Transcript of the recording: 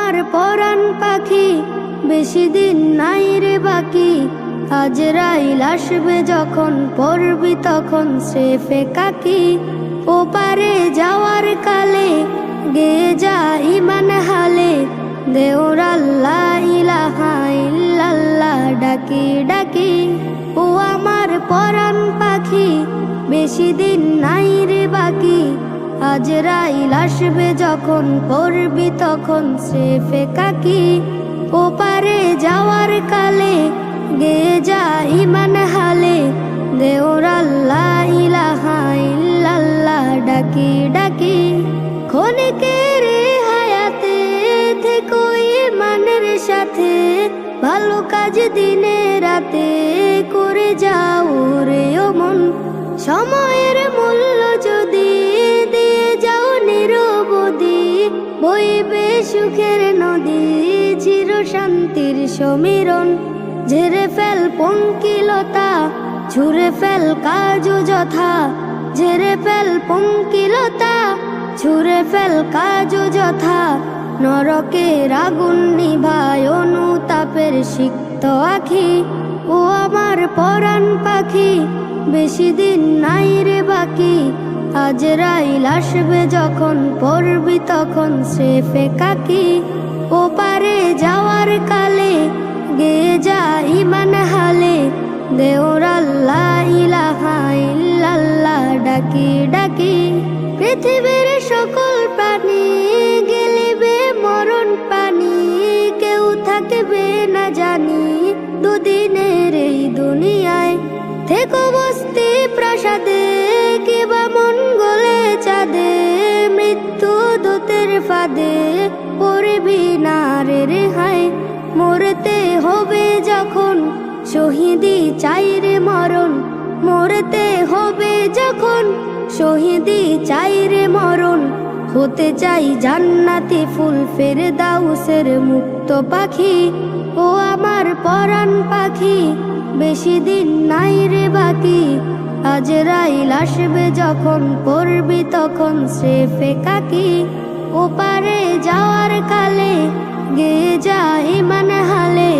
আমার পরাণ পাখি, বেশি দিন নাই রে বাকি। আজরাইল আসবে যখন, পড়বি তখন স্রেফে কাকি। ওপারে যাওয়ার কালে গে যা ইমান হালে, দেওর আল্লাহ ইলাহা ইল্লাল্লাহ ডাকি ডাকি। ও আমার পরাণ পাখি, বেশি দিন নাই রে বাকি। আজরাইল আসবে যখন, পড়বি তখন স্রেফে কাকি। ওপারে যাওয়ার কালে গে যা ইমান হালে, দেওর আল্লাহ ইলাহা ইল্লাল্লাহ ডাকি ডাকি। ক্ষণিকের হায়াতে থেকো ইমানের সাথে, ভালো কাজ দিনে রাতে করে যাও রে ও মন। সময়ের মূল্য যদি দিয়ে যাও নিরবধি, বইবে সুখের নদী, চির শান্তির সমীরণ। ঝেড়ে ফেল পঙ্কিলতা, ছুঁড়ে ফেল কাজ যথা। ঝেড়ে ফেল পঙ্কিলতা, ছুঁড়ে ফেল কাজ যথা। নরকের আগুন নিভায় অনুতাপের সিক্ত আখি। ও আমার পরাণ পাখি, বেশি দিন নাই রে বাকি। আজরাইল আসবে যখন, পড়বি তখন স্রেফে কাকি। ওপারে যাওয়ার কালে গে যা ইমান হালে, দেওর আল্লাহ ইলাহা ইল্লাল্লাহ ডাকি ডাকি। পৃথিবীর সকল প্রাণী গেলিবে মরণ পানি, কেউ থাকবে না জানি দুদিনের এই দুনিয়ায়। থেকো বস্তি প্রাসাদে, কিবা মঙ্গলে চাঁদে, মৃত্যু দূতের ফাঁদে পড়বি না রে রেহাই। মরতে হবে যখন, শহীদি চাই রে মরণ। মরতে হবে যখন, শহীদি চাই রে মরণ। হতে চাই জান্নাতি ফুল, ফেরদাউসের মুক্ত পাখি। ও আমার পরাণ পাখি, বেশি দিন নাই রে বাকি। আজরাইল আসবে যখন, পড়বি তখন স্রেফে কাকি। ওপারে যাওয়ার কালে গে যা ইমান হালে,